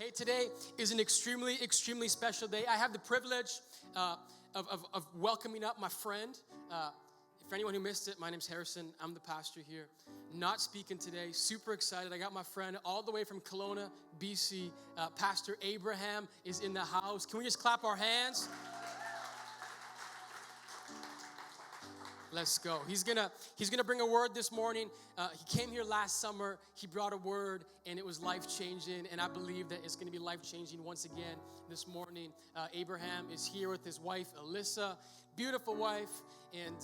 Hey, today is an extremely special day. I have the privilege of welcoming up my friend. For anyone who missed it, my name's Harrison. I'm the pastor here. Not speaking today. Super excited. I got my friend all the way from Kelowna, BC. Pastor Abraham is in the house. Can we just clap our hands? Let's go. He's gonna bring a word this morning. He came here last summer. He brought a word, and it was life-changing. And I believe that it's gonna be life-changing once again this morning. Abraham is here with his wife, Alyssa, beautiful wife, and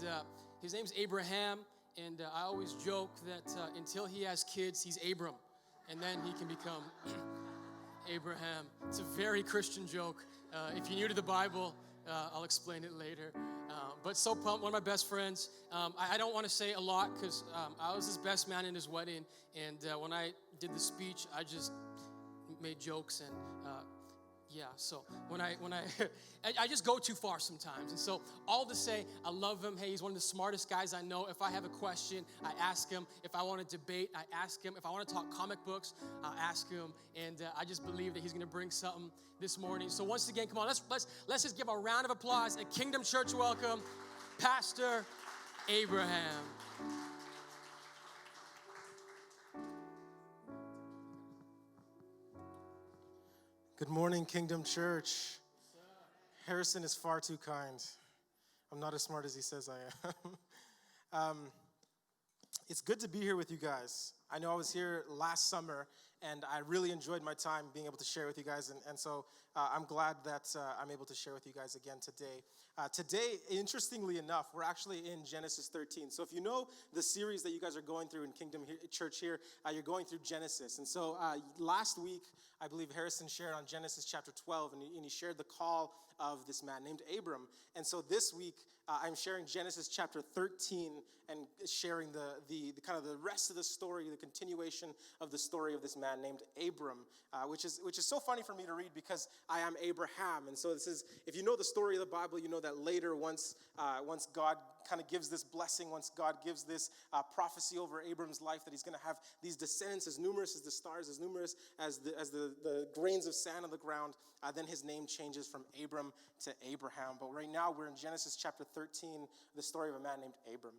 his name's Abraham. And I always joke that until he has kids, he's Abram, and then he can become Abraham. It's a very Christian joke. If you're new to the Bible, I'll explain it later. But so pumped, one of my best friends. I don't want to say a lot because I was his best man in his wedding. And when I did the speech, I just made jokes and so when I I just go too far sometimes. And so all to say, I love him. Hey, he's one of the smartest guys I know. If I have a question, I ask him. If I want to debate, I ask him. If I want to talk comic books, I'll ask him. And I just believe that he's going to bring something this morning. So once again, come on, let's just give a round of applause at Kingdom Church. Welcome, Pastor Abraham. Good morning, Kingdom Church. Harrison is far too kind. I'm not as smart as he says I am. It's good to be here with you guys. I know I was here last summer, and I really enjoyed my time being able to share with you guys, and so I'm glad that I'm able to share with you guys again today. Today, interestingly enough, we're actually in Genesis 13. So if you know the series that you guys are going through in Kingdom Church here, you're going through Genesis. And so last week, I believe Harrison shared on Genesis chapter 12, and he shared the call of this man named Abram. And so this week, I'm sharing Genesis chapter 13 and sharing the kind of the rest of the story, the continuation of the story of this man named Abram, which is so funny for me to read because I am Abraham. And so this is, if you know the story of the Bible, you know that later once God kind of gives this blessing, once God gives this prophecy over Abram's life that he's going to have these descendants as numerous as the stars, as numerous as the grains of sand on the ground, then his name changes from Abram to Abraham. But right now we're in Genesis chapter 13, the story of a man named Abram.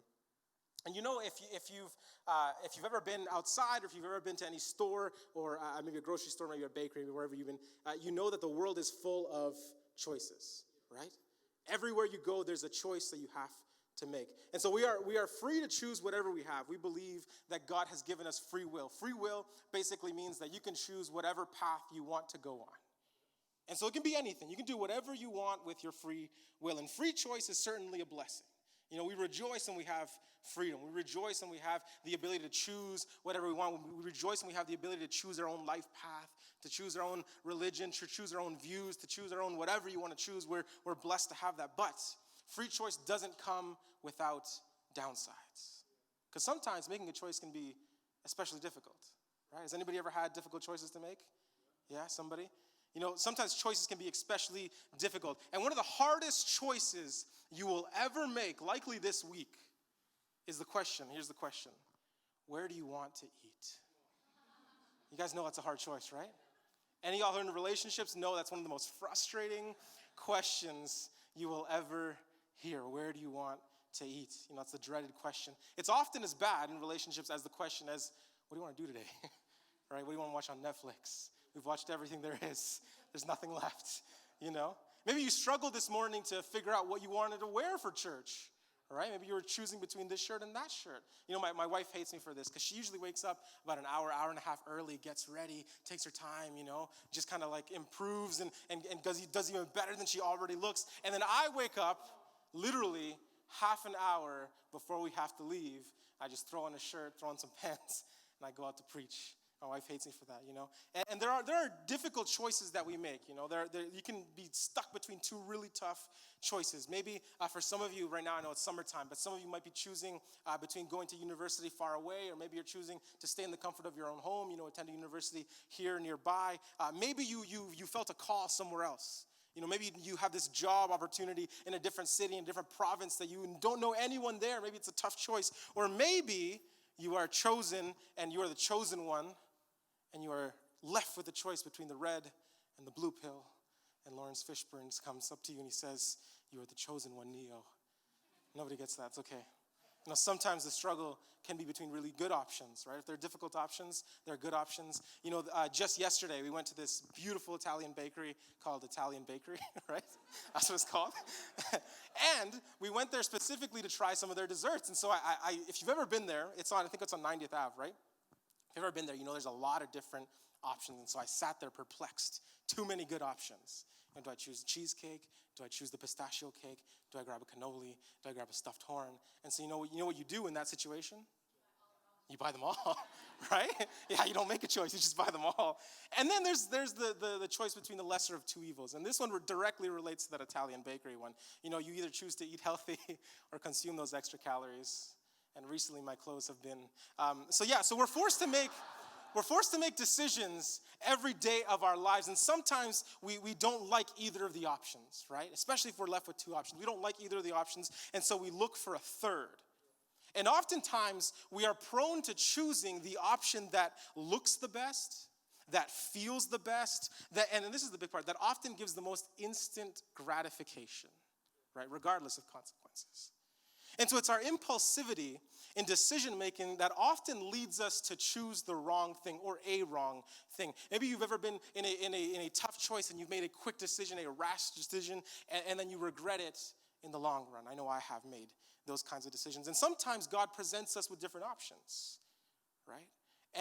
And you know, if you've ever been outside, or if you've ever been to any store, or maybe a grocery store, maybe a bakery, maybe wherever you've been, you know that the world is full of choices, right? Everywhere you go, there's a choice that you have to make. And so we are free to choose whatever we have. We believe that God has given us free will. Free will basically means that you can choose whatever path you want to go on. And so it can be anything. You can do whatever you want with your free will. And free choice is certainly a blessing. You know, we rejoice when we have freedom. We rejoice when we have the ability to choose whatever we want. We rejoice when we have the ability to choose our own life path, to choose our own religion, to choose our own views, to choose our own whatever you want to choose. We're blessed to have that. But free choice doesn't come without downsides. Because sometimes making a choice can be especially difficult, right? Has anybody ever had difficult choices to make? Yeah, somebody? You know, sometimes choices can be especially difficult. And one of the hardest choices you will ever make, likely this week, is the question. Here's the question. Where do you want to eat? You guys know that's a hard choice, right? Any of y'all who are in relationships know that's one of the most frustrating questions you will ever hear. Where do you want to eat? You know, it's the dreaded question. It's often as bad in relationships as the question as, what do you want to do today? Right? What do you want to watch on Netflix? We've watched everything there is. There's nothing left, you know? Maybe you struggled this morning to figure out what you wanted to wear for church, all right? Maybe you were choosing between this shirt and that shirt. You know, my wife hates me for this because she usually wakes up about an hour and a half early, gets ready, takes her time, you know, just kind of like improves and does even better than she already looks. And then I wake up literally half an hour before we have to leave. I just throw on a shirt, throw on some pants, and I go out to preach. My wife hates me for that, you know. And there are difficult choices that we make, you know. You can be stuck between two really tough choices. Maybe for some of you right now, I know it's summertime, but some of you might be choosing between going to university far away, or maybe you're choosing to stay in the comfort of your own home, you know, attend a university here nearby. Maybe you felt a call somewhere else. You know, maybe you have this job opportunity in a different city, in a different province that you don't know anyone there. Maybe it's a tough choice. Or maybe you are chosen and you are the chosen one, and you are left with the choice between the red and the blue pill. And Lawrence Fishburne comes up to you and he says, "You are the chosen one, Neo." Nobody gets that. It's okay. Sometimes the struggle can be between really good options, right? If they're difficult options, they're good options. Just yesterday, we went to this beautiful Italian bakery called Italian Bakery, right? That's what it's called. And we went there specifically to try some of their desserts. And so if you've ever been there, I think it's on 90th Ave, right? If you've ever been there, there's a lot of different options. And so I sat there perplexed. Too many good options. Do I choose cheesecake? Do I choose the pistachio cake? Do I grab a cannoli? Do I grab a stuffed horn? And so you know what you do in that situation? You buy them all, right? Yeah, you don't make a choice. You just buy them all. And then there's the choice between the lesser of two evils. And this one directly relates to that Italian bakery one. You either choose to eat healthy or consume those extra calories. And recently my clothes have been. So we're forced to make decisions every day of our lives. And sometimes we don't like either of the options, right? Especially if we're left with two options. We don't like either of the options, and so we look for a third. And oftentimes, we are prone to choosing the option that looks the best, that feels the best, and this is the big part, that often gives the most instant gratification, right? Regardless of consequences. And so it's our impulsivity in decision-making that often leads us to choose the wrong thing or a wrong thing. Maybe you've ever been in a tough choice and you've made a quick decision, a rash decision, and then you regret it in the long run. I know I have made those kinds of decisions. And sometimes God presents us with different options, right?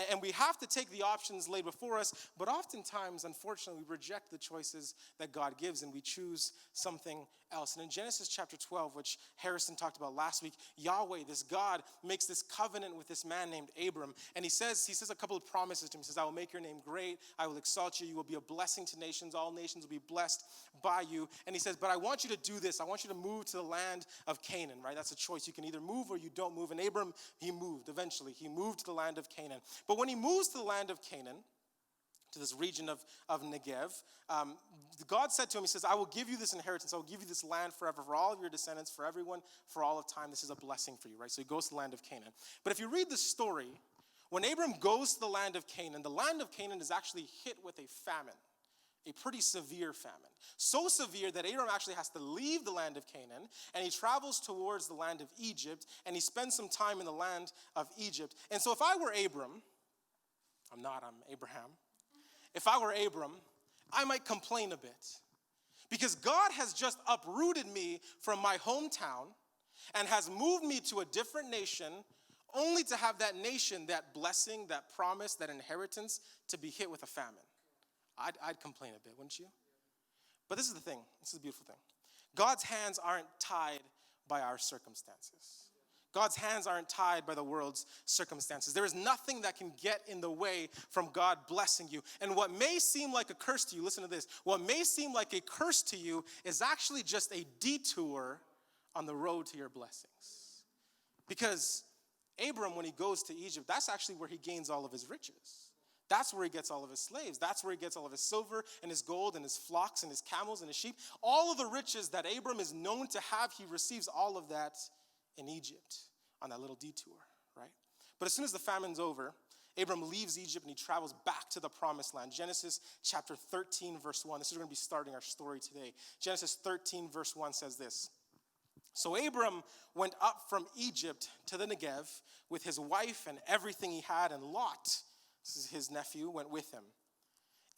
And we have to take the options laid before us, but oftentimes, unfortunately, we reject the choices that God gives and we choose something else. And in Genesis chapter 12, which Harrison talked about last week, Yahweh, this God, makes this covenant with this man named Abram. And he says a couple of promises to him. He says, "I will make your name great. I will exalt you. You will be a blessing to nations. All nations will be blessed by you." And he says, "But I want you to do this. I want you to move to the land of Canaan," right? That's a choice. You can either move or you don't move. And Abram, he moved eventually. He moved to the land of Canaan. But when he moves to the land of Canaan, to this region of Negev, God said to him, he says, "I will give you this inheritance. I will give you this land forever for all of your descendants, for everyone, for all of time. This is a blessing for you," right? So he goes to the land of Canaan. But if you read the story, when Abram goes to the land of Canaan is actually hit with a famine, a pretty severe famine. So severe that Abram actually has to leave the land of Canaan, and he travels towards the land of Egypt, and he spends some time in the land of Egypt. And so if I were Abram, I'm Abraham. If I were Abram, I might complain a bit. Because God has just uprooted me from my hometown and has moved me to a different nation, only to have that nation, that blessing, that promise, that inheritance, to be hit with a famine. I'd complain a bit, wouldn't you? But this is the thing. This is the beautiful thing. God's hands aren't tied by our circumstances. God's hands aren't tied by the world's circumstances. There is nothing that can get in the way from God blessing you. And what may seem like a curse to you, listen to this, what may seem like a curse to you is actually just a detour on the road to your blessings. Because Abram, when he goes to Egypt, that's actually where he gains all of his riches. That's where he gets all of his slaves. That's where he gets all of his silver and his gold and his flocks and his camels and his sheep. All of the riches that Abram is known to have, he receives all of that in Egypt on that little detour, right? But as soon as the famine's over, Abram leaves Egypt and he travels back to the promised land. Genesis chapter 13, verse 1. This is going to be starting our story today. Genesis 13, verse 1 says this. "So Abram went up from Egypt to the Negev with his wife and everything he had, and Lot," this is his nephew, "went with him.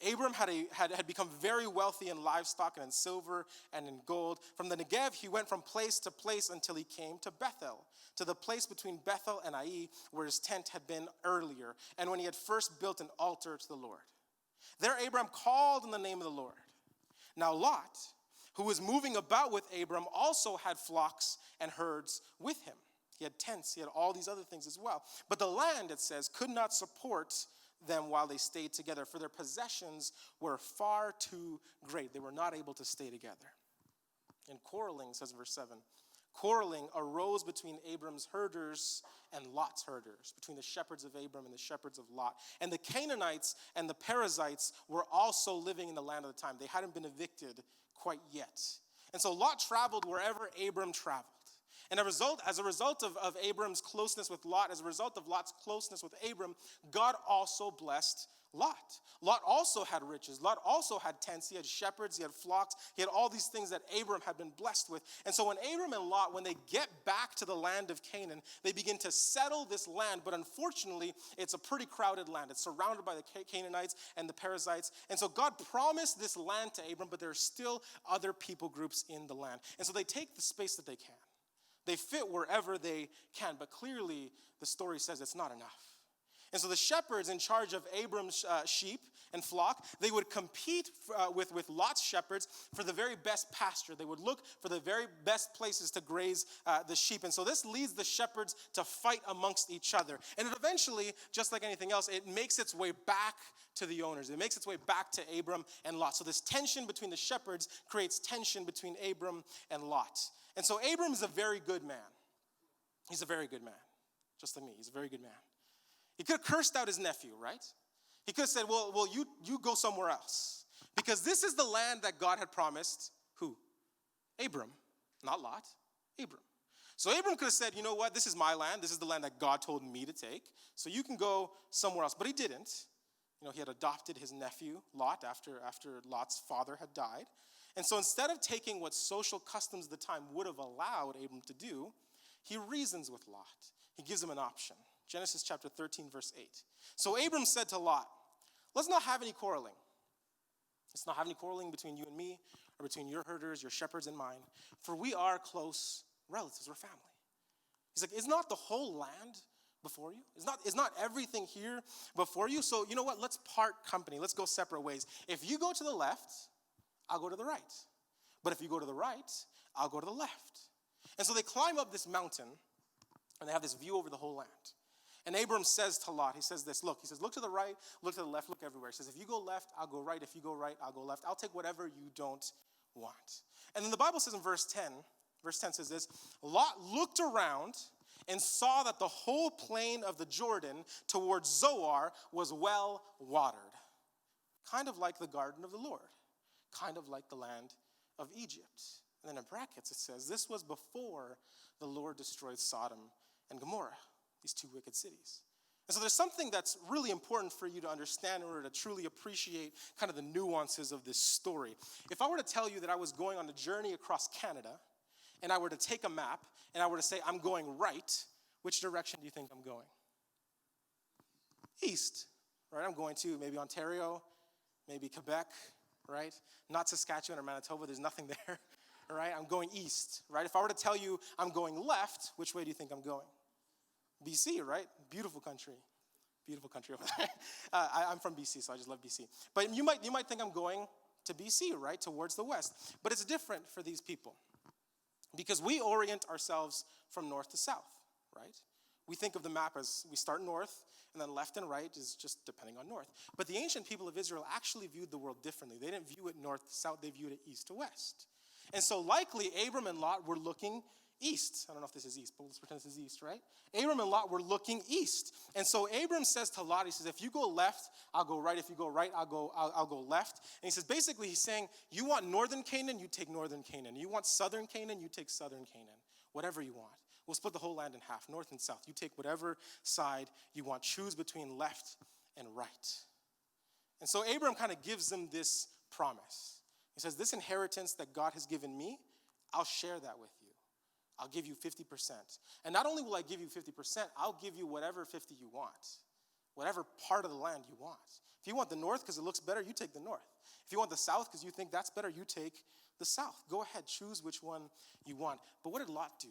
Abram had become very wealthy in livestock and in silver and in gold. From the Negev, he went from place to place until he came to Bethel, to the place between Bethel and Ai, where his tent had been earlier, and when he had first built an altar to the Lord. There Abram called on the name of the Lord. Now Lot, who was moving about with Abram, also had flocks and herds with him. He had tents, he had all these other things as well. But the land, it says, could not support them while they stayed together, for their possessions were far too great. They were not able to stay together. And quarreling, says verse 7, quarreling arose between Abram's herders and Lot's herders, between the shepherds of Abram and the shepherds of Lot. And the Canaanites and the Perizzites were also living in the land at the time. They hadn't been evicted quite yet. And so Lot traveled wherever Abram traveled. And as a result of Abram's closeness with Lot, as a result of Lot's closeness with Abram, God also blessed Lot. Lot also had riches. Lot also had tents. He had shepherds. He had flocks. He had all these things that Abram had been blessed with. And so when Abram and Lot, when they get back to the land of Canaan, they begin to settle this land. But unfortunately, it's a pretty crowded land. It's surrounded by the Canaanites and the Perizzites. And so God promised this land to Abram, but there are still other people groups in the land. And so they take the space that they can. They fit wherever they can. But clearly, the story says it's not enough. And so the shepherds in charge of Abram's sheep and flock, they would compete with Lot's shepherds for the very best pasture. They would look for the very best places to graze the sheep. And so this leads the shepherds to fight amongst each other. And it eventually, just like anything else, it makes its way back to the owners. It makes its way back to Abram and Lot. So this tension between the shepherds creates tension between Abram and Lot. And so Abram is a very good man. He's a very good man. Just like me, he's a very good man. He could have cursed out his nephew, right? He could have said, well, you go somewhere else. Because this is the land that God had promised who? Abram, not Lot, Abram. So Abram could have said, you know what, this is my land. This is the land that God told me to take. So you can go somewhere else. But he didn't. You know, he had adopted his nephew, Lot, after Lot's father had died. And so instead of taking what social customs of the time would have allowed Abram to do, he reasons with Lot. He gives him an option. Genesis chapter 13, verse 8. So Abram said to Lot, let's not have any quarreling. Let's not have any quarreling between you and me, or between your herders, your shepherds, and mine, for we are close relatives. We're family. He's like, is not the whole land before you? Is not everything here before you? So you know what? Let's part company. Let's go separate ways. If you go to the left, I'll go to the right. But if you go to the right, I'll go to the left. And so they climb up this mountain, and they have this view over the whole land. And Abram says to Lot, he says, look to the right, look to the left, look everywhere. He says, if you go left, I'll go right. If you go right, I'll go left. I'll take whatever you don't want. And then the Bible says in verse 10 says this, Lot looked around and saw that the whole plain of the Jordan towards Zoar was well watered. Kind of like the garden of the Lord. Kind of like the land of Egypt. And then in brackets it says, this was before the Lord destroyed Sodom and Gomorrah, these two wicked cities. And so there's something that's really important for you to understand in order to truly appreciate kind of the nuances of this story. If I were to tell you that I was going on a journey across Canada, and I were to take a map, and I were to say I'm going right, which direction do you think I'm going? East, right? I'm going to maybe Ontario, maybe Quebec, right? Not Saskatchewan or Manitoba, there's nothing there, right? I'm going east, right? If I were to tell you I'm going left, which way do you think I'm going? BC, right? Beautiful country over there. I'm from BC, so I just love BC. But you might think I'm going to BC, right? Towards the west. But it's different for these people because we orient ourselves from north to south, right? We think of the map as we start north, and then left and right is just depending on north. But the ancient people of Israel actually viewed the world differently. They didn't view it north to south, they viewed it east to west. And so likely Abram and Lot were looking east. I don't know if this is east, but let's pretend this is east, right? Abram and Lot were looking east. And so Abram says to Lot, he says, if you go left, I'll go right. If you go right, I'll go left. And he says, basically, he's saying, you want northern Canaan, you take northern Canaan. You want southern Canaan, you take southern Canaan. Whatever you want. We'll split the whole land in half, north and south. You take whatever side you want. Choose between left and right. And so Abram kind of gives them this promise. He says, this inheritance that God has given me, I'll share that with you. I'll give you 50%. And not only will I give you 50%, I'll give you whatever 50 you want. Whatever part of the land you want. If you want the north because it looks better, you take the north. If you want the south because you think that's better, you take the south. Go ahead, choose which one you want. But what did Lot do?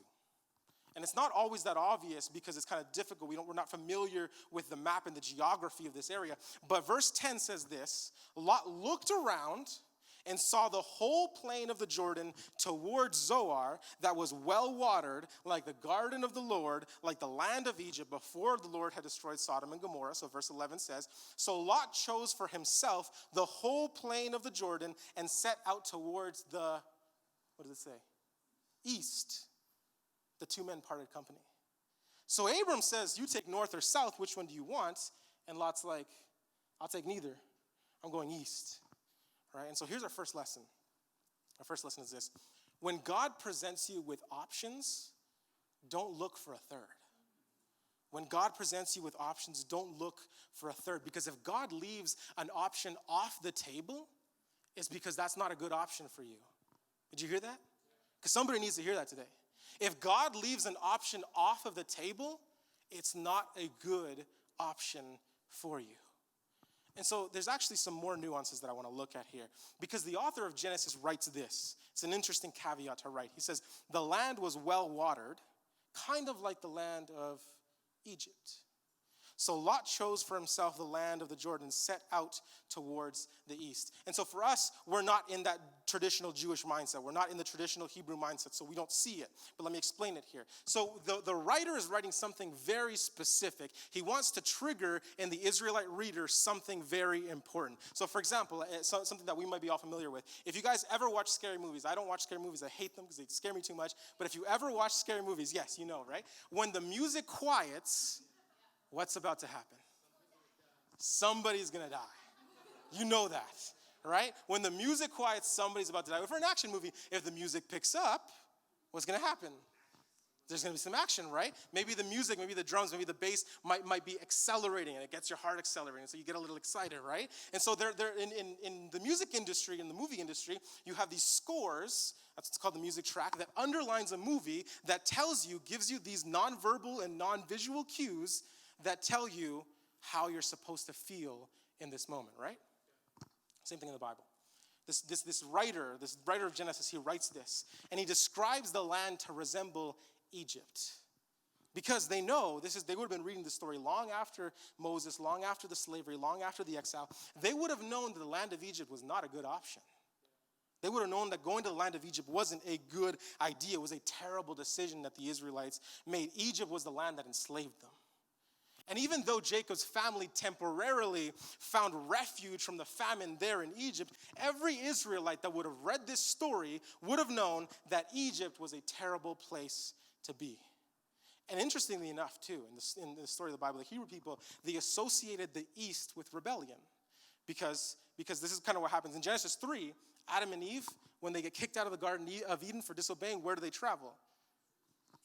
And it's not always that obvious because it's kind of difficult. We're not familiar with the map and the geography of this area. But verse 10 says this, Lot looked around and saw the whole plain of the Jordan towards Zoar that was well watered, like the garden of the Lord, like the land of Egypt, before the Lord had destroyed Sodom and Gomorrah. So verse 11 says, so Lot chose for himself the whole plain of the Jordan and set out towards the, what does it say? East. The two men parted company. So Abram says, you take north or south, which one do you want? And Lot's like, I'll take neither. I'm going east. Right? And so here's our first lesson. Our first lesson is this. When God presents you with options, don't look for a third. when God presents you with options, don't look for a third. Because if God leaves an option off the table, it's because that's not a good option for you. Did you hear that? Because somebody needs to hear that today. If God leaves an option off of the table, it's not a good option for you. And so there's actually some more nuances that I want to look at here. Because the author of Genesis writes this. It's an interesting caveat to write. He says, the land was well watered, kind of like the land of Egypt. So Lot chose for himself the land of the Jordan, set out towards the east. And so for us, we're not in that traditional Jewish mindset. We're not in the traditional Hebrew mindset, so we don't see it. But let me explain it here. So the writer is writing something very specific. He wants to trigger in the Israelite reader something very important. So for example, something that we might be all familiar with. If you guys ever watch scary movies, I don't watch scary movies. I hate them because they scare me too much. But if you ever watch scary movies, yes, you know, right? When the music quiets, what's about to happen? Somebody's going to die. You know that, right? When the music quiets, somebody's about to die. But for an action movie, if the music picks up, what's going to happen? There's going to be some action, right? Maybe the music, maybe the drums, maybe the bass might be accelerating, and it gets your heart accelerating, so you get a little excited, right? And so in the music industry, in the movie industry, you have these scores, that's what's called the music track, that underlines a movie that tells you, gives you these nonverbal and non-visual cues that tell you how you're supposed to feel in this moment, right? Same thing in the Bible. This writer of Genesis, he writes this, and he describes the land to resemble Egypt. Because they know, they would have been reading this story long after Moses, long after the slavery, long after the exile. They would have known that the land of Egypt was not a good option. They would have known that going to the land of Egypt wasn't a good idea. It was a terrible decision that the Israelites made. Egypt was the land that enslaved them. And even though Jacob's family temporarily found refuge from the famine there in Egypt, every Israelite that would have read this story would have known that Egypt was a terrible place to be. And interestingly enough, too, in the story of the Bible, the Hebrew people, they associated the East with rebellion. Because this is kind of what happens. In Genesis 3, Adam and Eve, when they get kicked out of the Garden of Eden for disobeying, where do they travel?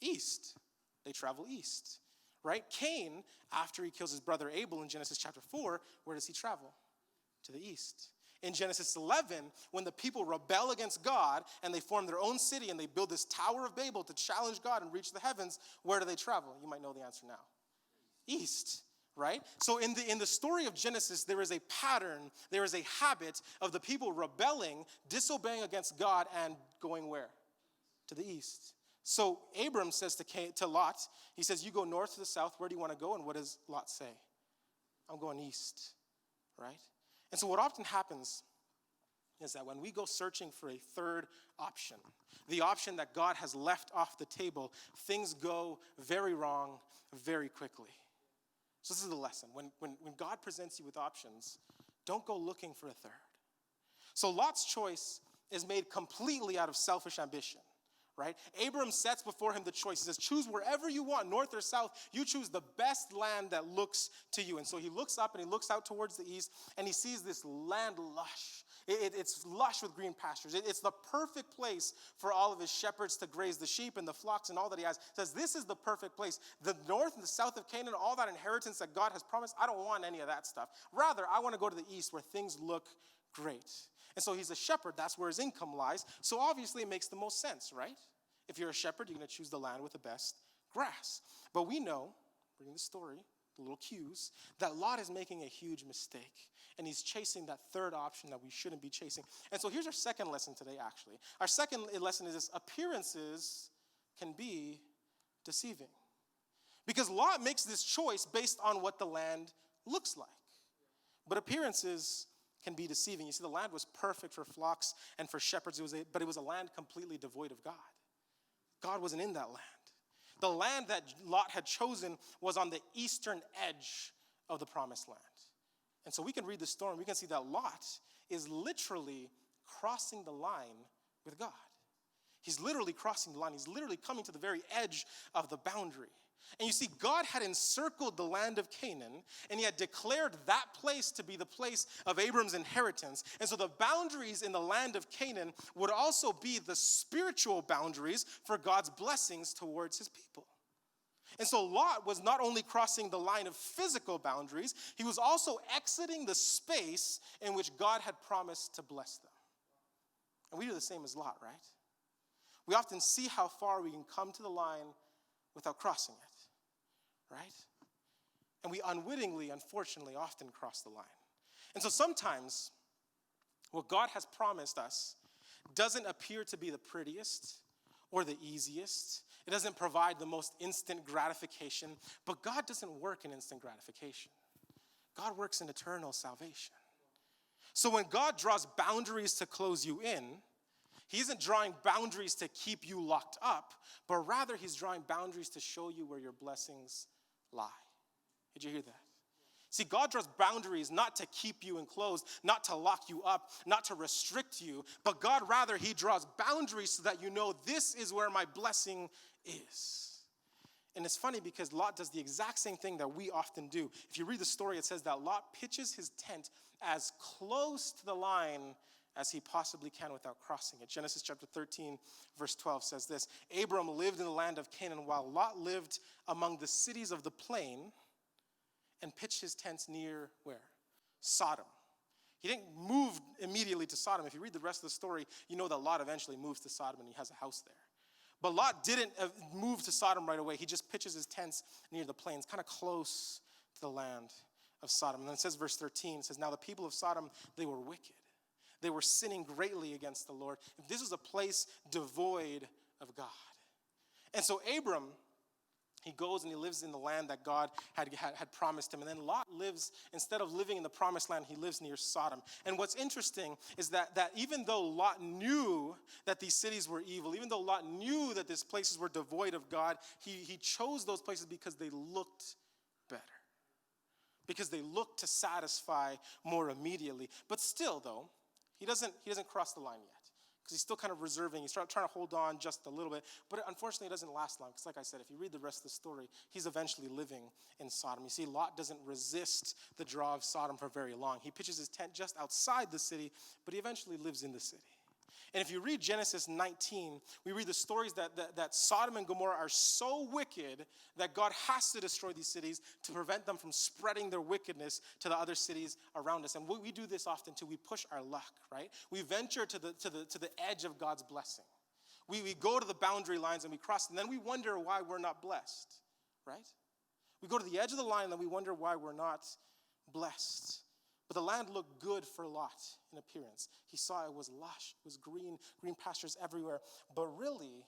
East. They travel east. Right? Cain, after he kills his brother Abel in Genesis chapter 4, where does he travel? To the east. In Genesis 11, when the people rebel against God and they form their own city and they build this Tower of Babel to challenge God and reach the heavens, where do they travel? You might know the answer now. East. Right? So in the story of Genesis, there is a pattern, there is a habit of the people rebelling, disobeying against God, and going where? To the east. So Abram says to Lot, he says, you go north to the south, where do you want to go? And what does Lot say? I'm going east, right? And so what often happens is that when we go searching for a third option, the option that God has left off the table, things go very wrong very quickly. So this is the lesson. When God presents you with options, don't go looking for a third. So Lot's choice is made completely out of selfish ambition. Right? Abram sets before him the choice. He says, choose wherever you want, north or south. You choose the best land that looks to you. And so he looks up and he looks out towards the east and he sees this land lush. It's lush with green pastures. It's the perfect place for all of his shepherds to graze the sheep and the flocks and all that he has. He says, this is the perfect place. The north and the south of Canaan, all that inheritance that God has promised, I don't want any of that stuff. Rather, I want to go to the east where things look great. And so he's a shepherd. That's where his income lies. So obviously it makes the most sense, right? If you're a shepherd, you're going to choose the land with the best grass. But we know, reading the story, the little cues, that Lot is making a huge mistake. And he's chasing that third option that we shouldn't be chasing. And so here's our second lesson today, actually. Our second lesson is this: appearances can be deceiving. Because Lot makes this choice based on what the land looks like. But appearances can be deceiving. You see, the land was perfect for flocks and for shepherds, but it was a land completely devoid of God. God wasn't in that land. The land that Lot had chosen was on the eastern edge of the promised land. And so we can read the story and we can see that Lot is literally crossing the line with God. He's literally crossing the line. He's literally coming to the very edge of the boundary. And you see, God had encircled the land of Canaan, and he had declared that place to be the place of Abram's inheritance. And so the boundaries in the land of Canaan would also be the spiritual boundaries for God's blessings towards his people. And so Lot was not only crossing the line of physical boundaries, he was also exiting the space in which God had promised to bless them. And we do the same as Lot, right? We often see how far we can come to the line without crossing it, right? And we unwittingly, unfortunately, often cross the line. And so sometimes what God has promised us doesn't appear to be the prettiest or the easiest. It doesn't provide the most instant gratification, but God doesn't work in instant gratification. God works in eternal salvation. So when God draws boundaries to close you in, he isn't drawing boundaries to keep you locked up, but rather he's drawing boundaries to show you where your blessings lie. Did you hear that? See, God draws boundaries not to keep you enclosed, not to lock you up, not to restrict you, but God, rather, he draws boundaries so that you know this is where my blessing is. And it's funny because Lot does the exact same thing that we often do. If you read the story, it says that Lot pitches his tent as close to the line as he possibly can without crossing it. Genesis chapter 13, verse 12 says this: Abram lived in the land of Canaan while Lot lived among the cities of the plain and pitched his tents near where? Sodom. He didn't move immediately to Sodom. If you read the rest of the story, you know that Lot eventually moves to Sodom and he has a house there. But Lot didn't move to Sodom right away. He just pitches his tents near the plains, kind of close to the land of Sodom. And then it says, verse 13, it says, now the people of Sodom, they were wicked. They were sinning greatly against the Lord. This was a place devoid of God. And so Abram, he goes and he lives in the land that God had promised him. And then Lot lives, instead of living in the promised land, he lives near Sodom. And what's interesting is that even though Lot knew that these cities were evil, even though Lot knew that these places were devoid of God, he chose those places because they looked better. Because they looked to satisfy more immediately. But still, though, he doesn't cross the line yet. Because he's still kind of reserving. He's trying to hold on just a little bit. But unfortunately, it doesn't last long. Because like I said, if you read the rest of the story, he's eventually living in Sodom. You see, Lot doesn't resist the draw of Sodom for very long. He pitches his tent just outside the city, but he eventually lives in the city. And if you read Genesis 19, we read the stories that Sodom and Gomorrah are so wicked that God has to destroy these cities to prevent them from spreading their wickedness to the other cities around us. And we do this often too. We push our luck, right? We venture to the edge of God's blessing. We go to the boundary lines and we cross, and then we wonder why we're not blessed, right? We go to the edge of the line and then we wonder why we're not blessed. But the land looked good for Lot in appearance. He saw it was lush, it was green pastures everywhere. But really,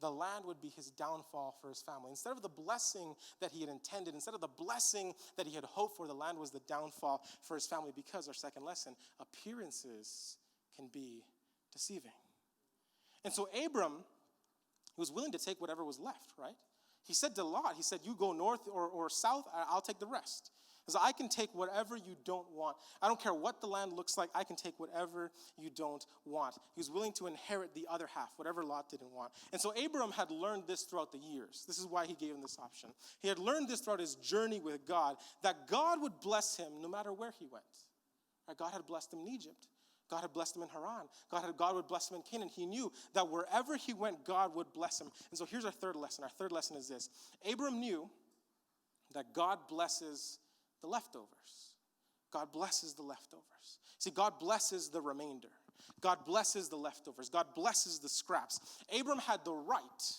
the land would be his downfall for his family. Instead of the blessing that he had intended, instead of the blessing that he had hoped for, the land was the downfall for his family. Because, our second lesson, appearances can be deceiving. And so Abram, he was willing to take whatever was left, right? He said to Lot, he said, you go north or south, I'll take the rest. Because I can take whatever you don't want. I don't care what the land looks like. I can take whatever you don't want. He was willing to inherit the other half, whatever Lot didn't want. And so Abram had learned this throughout the years. This is why he gave him this option. He had learned this throughout his journey with God, that God would bless him no matter where he went. Right? God had blessed him in Egypt. God had blessed him in Haran. God would bless him in Canaan. He knew that wherever he went, God would bless him. And so here's our third lesson. Our third lesson is this. Abram knew that God blesses the leftovers. God blesses the leftovers. See, God blesses the remainder. God blesses the leftovers. God blesses the scraps. Abram had the right,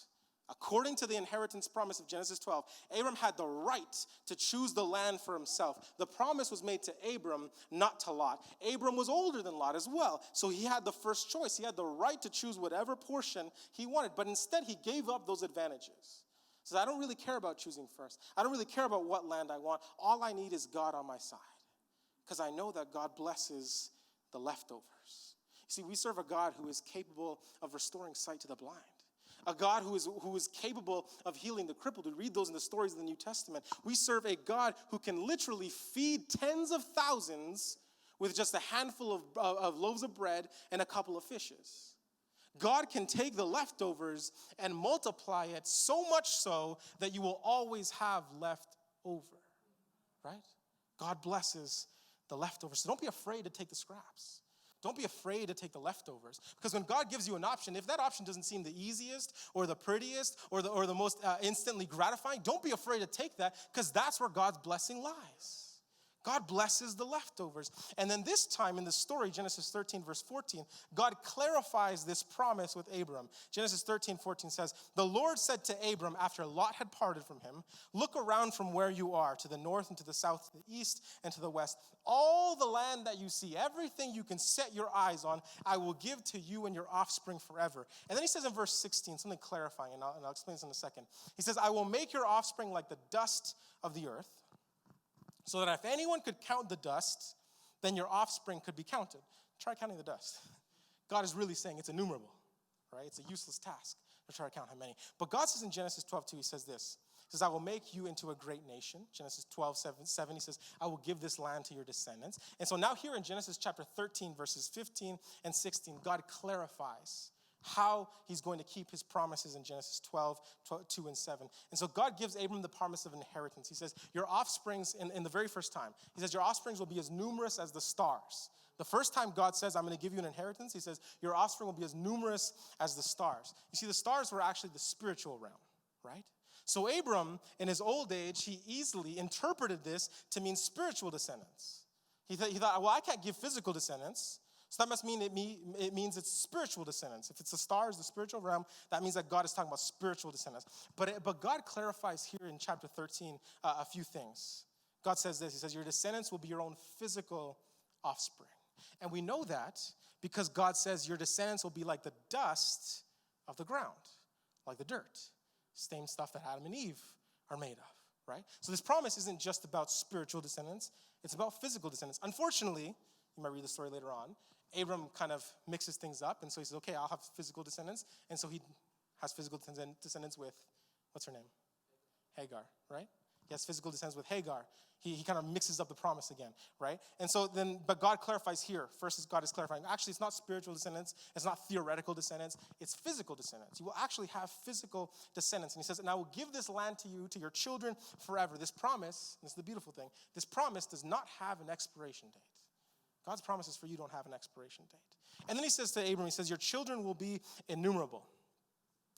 according to the inheritance promise of Genesis 12, Abram had the right to choose the land for himself. The promise was made to Abram, not to Lot. Abram was older than Lot as well, so he had the first choice. He had the right to choose whatever portion he wanted, but instead he gave up those advantages. So I don't really care about choosing first. I don't really care about what land I want. All I need is God on my side, because I know that God blesses the leftovers. You see, we serve a God who is capable of restoring sight to the blind, a God who is capable of healing the crippled. We read those in the stories of the New Testament. We serve a God who can literally feed tens of thousands with just a handful of loaves of bread and a couple of fishes. God can take the leftovers and multiply it so much so that you will always have left over, right? God blesses the leftovers. So don't be afraid to take the scraps. don't be afraid to take the leftovers. Because when God gives you an option, if that option doesn't seem the easiest or the prettiest or the most instantly gratifying, don't be afraid to take that, because that's where God's blessing lies. God blesses the leftovers. And then this time in the story, Genesis 13, verse 14, God clarifies this promise with Abram. Genesis 13, 14 says, the Lord said to Abram after Lot had parted from him, look around from where you are, to the north and to the south, to the east and to the west. All the land that you see, everything you can set your eyes on, I will give to you and your offspring forever. And then he says in verse 16, something clarifying, and I'll explain this in a second. He says, I will make your offspring like the dust of the earth, so that if anyone could count the dust, then your offspring could be counted. Try counting the dust. God is really saying it's innumerable, right? It's a useless task to try to count how many. But God says in Genesis 12:2, he says this. He says, I will make you into a great nation. Genesis 12:7, he says, I will give this land to your descendants. And so now here in Genesis chapter 13, verses 15 and 16, God clarifies how he's going to keep his promises in Genesis 12:2 and 7. And so God gives Abram the promise of inheritance. He says, your offsprings, in the very first time, he says, your offsprings will be as numerous as the stars. The first time God says, I'm going to give you an inheritance, he says, your offspring will be as numerous as the stars. You see, the stars were actually the spiritual realm, right? So Abram, in his old age, he easily interpreted this to mean spiritual descendants. He thought, well, I can't give physical descendants, so that must mean it means it's spiritual descendants. If it's the stars, the spiritual realm, that means that God is talking about spiritual descendants. But God clarifies here in chapter 13 a few things. God says this. He says, your descendants will be your own physical offspring. And we know that because God says your descendants will be like the dust of the ground, like the dirt. Same stuff that Adam and Eve are made of, right? So this promise isn't just about spiritual descendants. It's about physical descendants. Unfortunately, you might read the story later on, Abram kind of mixes things up, and so he says, okay, I'll have physical descendants. And so he has physical descendants with, what's her name? Hagar, right? He has physical descendants with Hagar. He kind of mixes up the promise again, right? And so then, but God clarifies here. First, God is clarifying, actually, it's not spiritual descendants. It's not theoretical descendants. It's physical descendants. You will actually have physical descendants. And he says, and I will give this land to you, to your children forever. This promise, this is the beautiful thing, this promise does not have an expiration date. God's promises for you don't have an expiration date. And then he says to Abram, he says, your children will be innumerable.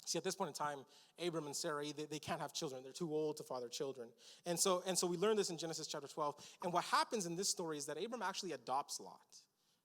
See, at this point in time, Abram and Sarai, they can't have children. They're too old to father children. And so we learn this in Genesis chapter 12. And what happens in this story is that Abram actually adopts Lot.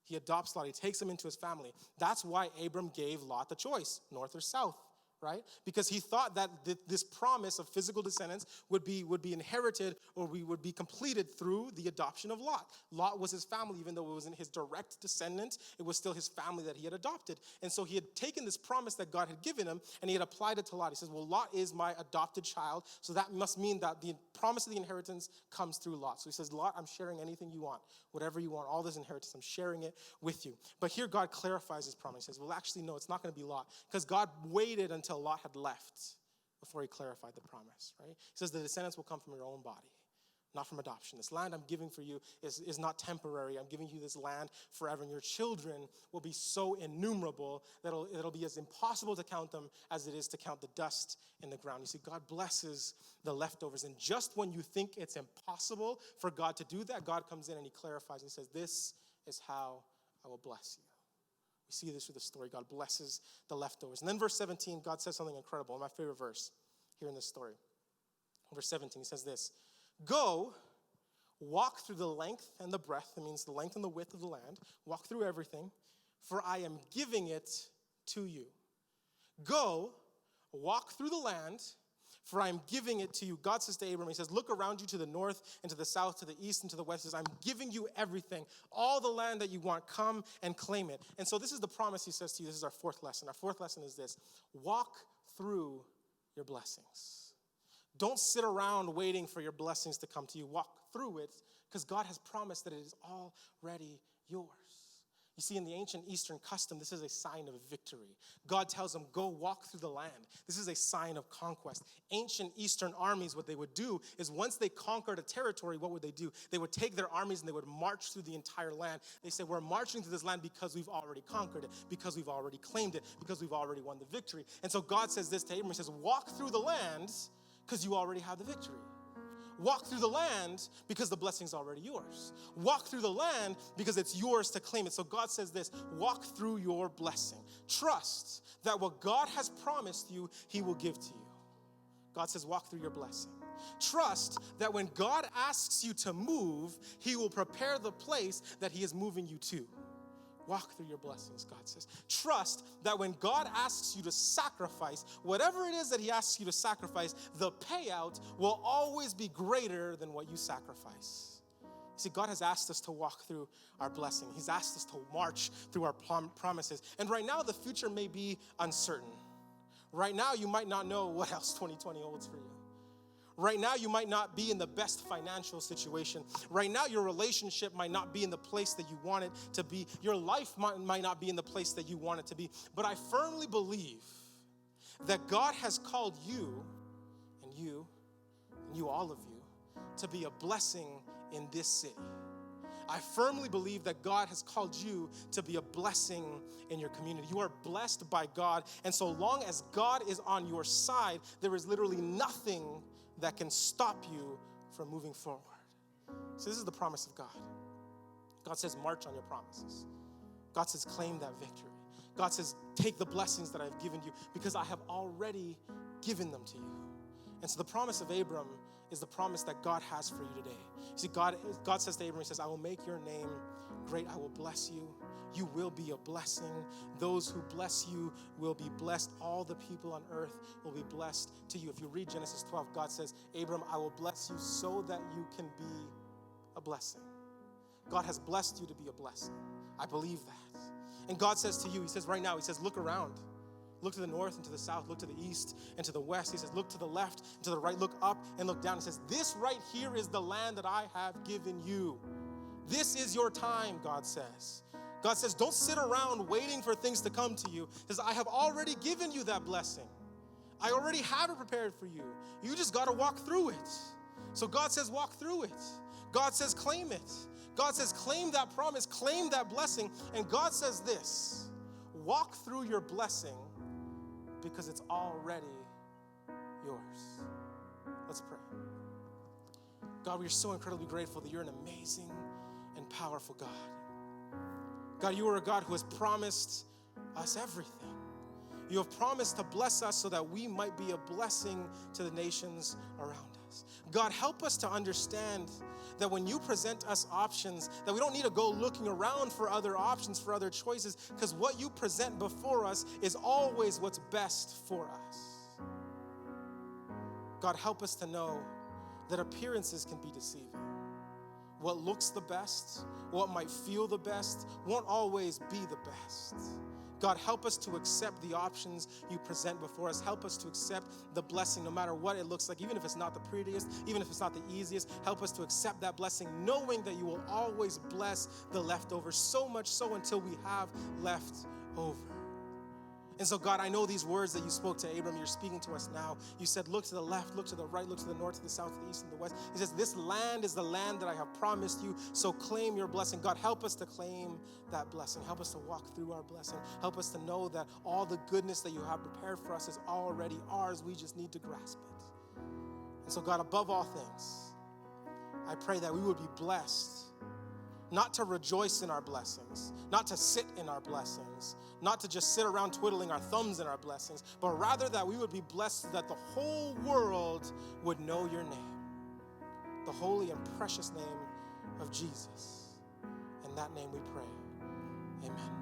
He adopts Lot. He takes him into his family. That's why Abram gave Lot the choice, north or south, right? Because he thought that this promise of physical descendants would be inherited, or would be completed through the adoption of Lot. Lot was his family, even though it wasn't his direct descendant. It was still his family that he had adopted. And so he had taken this promise that God had given him, and he had applied it to Lot. He says, well, Lot is my adopted child, so that must mean that the promise of the inheritance comes through Lot. So he says, Lot, I'm sharing anything you want, whatever you want, all this inheritance, I'm sharing it with you. But here God clarifies his promise. He says, well, actually, no, it's not going to be Lot, because God waited until Lot had left before he clarified the promise, right? He says the descendants will come from your own body, not from adoption. This land I'm giving for you is not temporary. I'm giving you this land forever, and your children will be so innumerable that it'll be as impossible to count them as it is to count the dust in the ground. You see, God blesses the leftovers, and just when you think it's impossible for God to do that, God comes in and he clarifies and he says, this is how I will bless you. We see this through the story. God blesses the leftovers. And then verse 17, God says something incredible. My favorite verse here in this story. Verse 17, he says this, go, walk through the length and the breadth. It means the length and the width of the land. Walk through everything, for I am giving it to you. Go, walk through the land, for I am giving it to you. God says to Abram, he says, look around you to the north and to the south, to the east and to the west. He says, I'm giving you everything, all the land that you want, come and claim it. And so this is the promise he says to you. This is our fourth lesson. Our fourth lesson is this: walk through your blessings. Don't sit around waiting for your blessings to come to you. Walk through it, because God has promised that it is already yours. You see, in the ancient Eastern custom, this is a sign of victory. God tells them, go walk through the land. This is a sign of conquest. Ancient Eastern armies, what they would do is once they conquered a territory, what would they do? They would take their armies and they would march through the entire land. They say, we're marching through this land because we've already conquered it, because we've already claimed it, because we've already won the victory. And so God says this to Abram. He says, walk through the land because you already have the victory. Walk through the land because the blessing's already yours. Walk through the land because it's yours to claim it. So God says this, walk through your blessing. Trust that what God has promised you, he will give to you. God says walk through your blessing. Trust that when God asks you to move, he will prepare the place that he is moving you to. Walk through your blessings, God says. Trust that when God asks you to sacrifice, whatever it is that he asks you to sacrifice, the payout will always be greater than what you sacrifice. See, God has asked us to walk through our blessing. He's asked us to march through our promises. And right now, the future may be uncertain. Right now, you might not know what else 2020 holds for you. Right now, you might not be in the best financial situation. Right now, your relationship might not be in the place that you want it to be. Your life might not be in the place that you want it to be. But I firmly believe that God has called you, all of you, to be a blessing in this city. I firmly believe that God has called you to be a blessing in your community. You are blessed by God, and so long as God is on your side, there is literally nothing that can stop you from moving forward. So this is the promise of God. God says, march on your promises. God says, claim that victory. God says, take the blessings that I've given you because I have already given them to you. And so the promise of Abram is the promise that God has for you today. See, God says to Abram, he says, I will make your name great. I will bless you. You will be a blessing. Those who bless you will be blessed. All the people on earth will be blessed to you. If you read Genesis 12, God says, Abram, I will bless you so that you can be a blessing. God has blessed you to be a blessing. I believe that. And God says to you, he says right now, he says, look around. Look to the north and to the south. Look to the east and to the west. He says, look to the left and to the right. Look up and look down. He says, this right here is the land that I have given you. This is your time, God says. God says, don't sit around waiting for things to come to you. He says, I have already given you that blessing. I already have it prepared for you. You just got to walk through it. So God says, walk through it. God says, claim it. God says, claim that promise, claim that blessing. And God says this, walk through your blessing because it's already yours. Let's pray. God, we are so incredibly grateful that you're an amazing and powerful God. God, you are a God who has promised us everything. You have promised to bless us so that we might be a blessing to the nations around us. God, help us to understand that when you present us options, that we don't need to go looking around for other options, for other choices, because what you present before us is always what's best for us. God, help us to know that appearances can be deceiving. What looks the best, what might feel the best, won't always be the best. God, help us to accept the options you present before us. Help us to accept the blessing no matter what it looks like, even if it's not the prettiest, even if it's not the easiest. Help us to accept that blessing, knowing that you will always bless the leftovers, so much so until we have left over. And so, God, I know these words that you spoke to Abram, you're speaking to us now. You said, look to the left, look to the right, look to the north, to the south, to the east, and the west. He says, this land is the land that I have promised you, so claim your blessing. God, help us to claim that blessing. Help us to walk through our blessing. Help us to know that all the goodness that you have prepared for us is already ours. We just need to grasp it. And so, God, above all things, I pray that we would be blessed, not to rejoice in our blessings, not to sit in our blessings, not to just sit around twiddling our thumbs in our blessings, but rather that we would be blessed so that the whole world would know your name, the holy and precious name of Jesus. In that name we pray. Amen.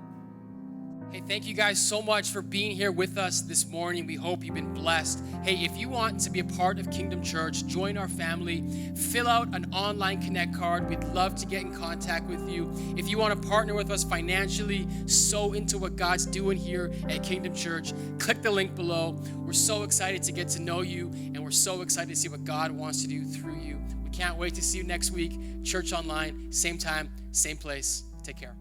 Hey, thank you guys so much for being here with us this morning. We hope you've been blessed. Hey, if you want to be a part of Kingdom Church, join our family, fill out an online connect card. We'd love to get in contact with you. If you want to partner with us financially, sow into what God's doing here at Kingdom Church, click the link below. We're so excited to get to know you, and we're so excited to see what God wants to do through you. We can't wait to see you next week. Church online, same time, same place. Take care.